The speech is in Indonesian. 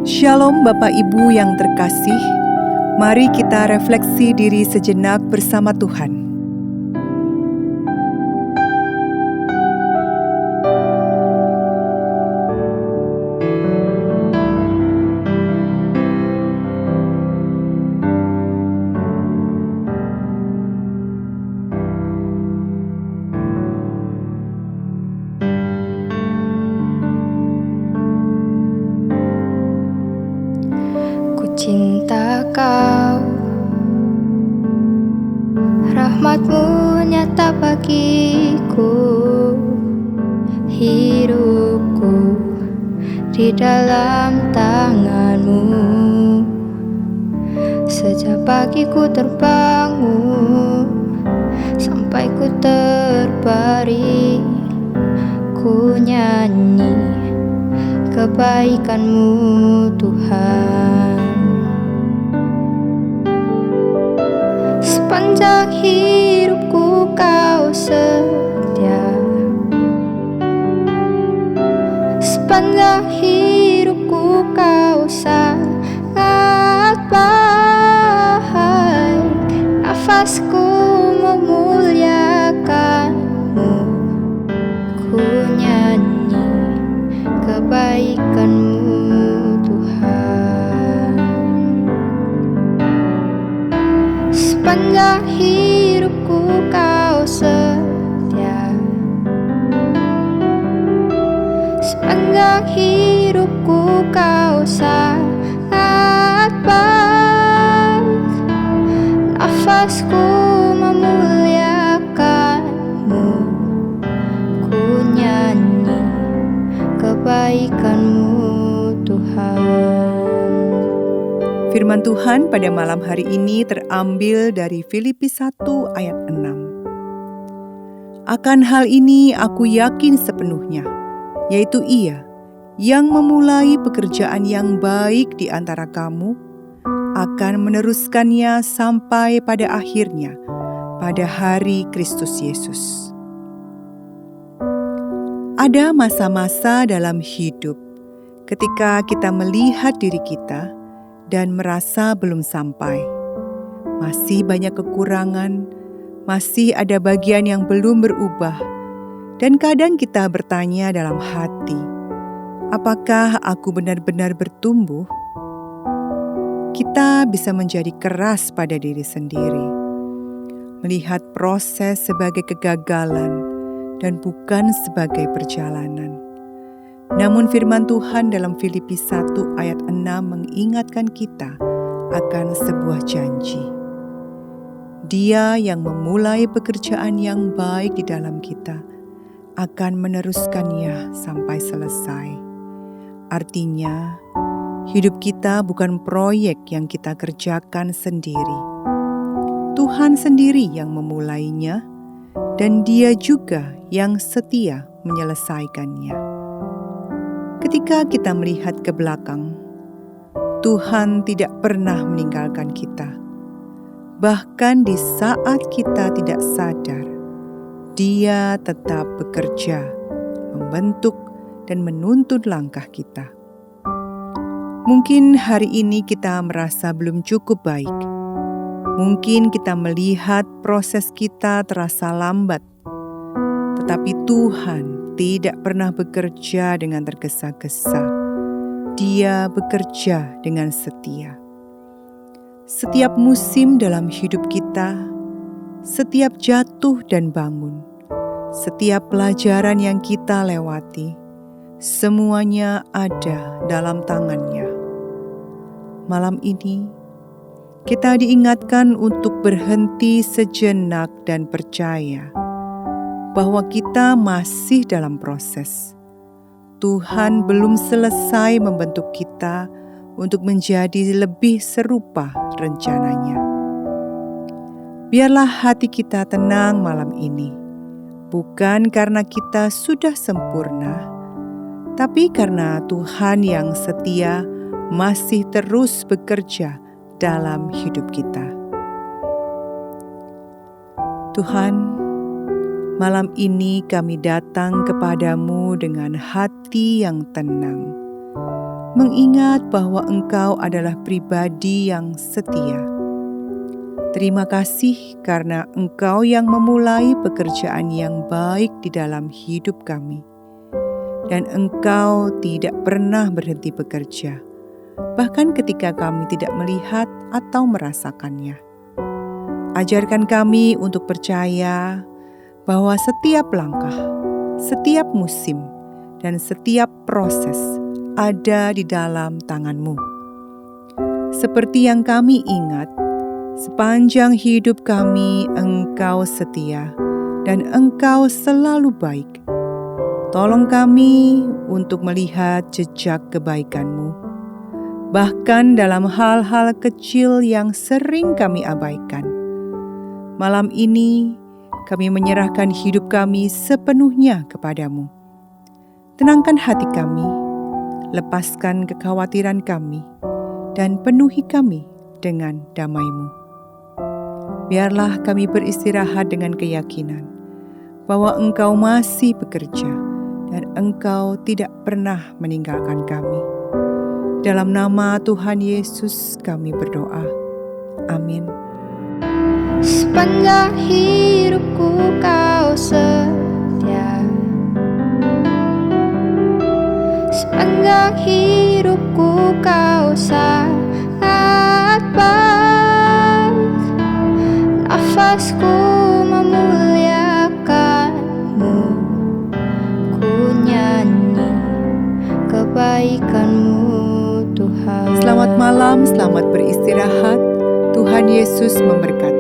Shalom Bapak Ibu yang terkasih, mari kita refleksi diri sejenak bersama Tuhan. Cinta Kau, rahmat-Mu nyata bagiku, hidupku di dalam tangan-Mu. Sejak pagi ku terbangun sampai ku terbaring, ku nyanyi kebaikan-Mu Tuhan. Sepanjang hidupku Kau setia, sepanjang hidupku Kau sangat baik. Nafasku memuliakan-Mu, ku nyanyi kebaikan-Mu Tuhan. Sepanjang hidupku Kau setia, sepanjang hidupku Kau sangat baik. Nafasku memuliakan-Mu, ku nyanyi kebaikan-Mu Tuhan. Firman Tuhan pada malam hari ini terambil dari Filipi 1 ayat 6. Akan hal ini aku yakin sepenuhnya, yaitu Ia yang memulai pekerjaan yang baik di antara kamu, akan meneruskannya sampai pada akhirnya, pada hari Kristus Yesus. Ada masa-masa dalam hidup ketika kita melihat diri kita dan merasa belum sampai. Masih banyak kekurangan, masih ada bagian yang belum berubah, dan kadang kita bertanya dalam hati, apakah aku benar-benar bertumbuh? Kita bisa menjadi keras pada diri sendiri, melihat proses sebagai kegagalan dan bukan sebagai perjalanan. Namun firman Tuhan dalam Filipi 1 ayat 6 mengingatkan kita akan sebuah janji. Dia yang memulai pekerjaan yang baik di dalam kita akan meneruskannya sampai selesai. Artinya, hidup kita bukan proyek yang kita kerjakan sendiri. Tuhan sendiri yang memulainya dan Dia juga yang setia menyelesaikannya. Ketika kita melihat ke belakang, Tuhan tidak pernah meninggalkan kita. Bahkan di saat kita tidak sadar, Dia tetap bekerja, membentuk dan menuntun langkah kita. Mungkin hari ini kita merasa belum cukup baik. Mungkin kita melihat proses kita terasa lambat. Tetapi Tuhan tidak pernah bekerja dengan tergesa-gesa. Dia bekerja dengan setia. Setiap musim dalam hidup kita, setiap jatuh dan bangun, setiap pelajaran yang kita lewati, semuanya ada dalam tangan-Nya. Malam ini, kita diingatkan untuk berhenti sejenak dan percaya bahwa kita masih dalam proses. Tuhan belum selesai membentuk kita untuk menjadi lebih serupa rencananya. Biarlah hati kita tenang malam ini, bukan karena kita sudah sempurna, tapi karena Tuhan yang setia masih terus bekerja dalam hidup kita. Tuhan, malam ini kami datang kepadamu dengan hati yang tenang. mengingat bahwa Engkau adalah pribadi yang setia. Terima kasih karena Engkau yang memulai pekerjaan yang baik di dalam hidup kami. Dan Engkau tidak pernah berhenti bekerja, bahkan ketika kami tidak melihat atau merasakannya. Ajarkan kami untuk percaya bahwa setiap langkah, setiap musim, dan setiap proses ada di dalam tangan-Mu. Seperti yang kami ingat, sepanjang hidup kami Engkau setia dan Engkau selalu baik. Tolong kami untuk melihat jejak kebaikan-Mu, bahkan dalam hal-hal kecil yang sering kami abaikan. Malam ini kami menyerahkan hidup kami sepenuhnya kepadamu. Tenangkan hati kami, lepaskan kekhawatiran kami, dan penuhi kami dengan damai-Mu. Biarlah kami beristirahat dengan keyakinan bahwa Engkau masih bekerja dan Engkau tidak pernah meninggalkan kami. Dalam nama Tuhan Yesus kami berdoa. Amin. Sepanjang hidupku Kau setia, sepanjang hidupku Kau sangat baik. Nafasku memuliakan-Mu, ku nyanyi kebaikan-Mu Tuhan. Selamat malam, selamat beristirahat. Tuhan Yesus memberkati.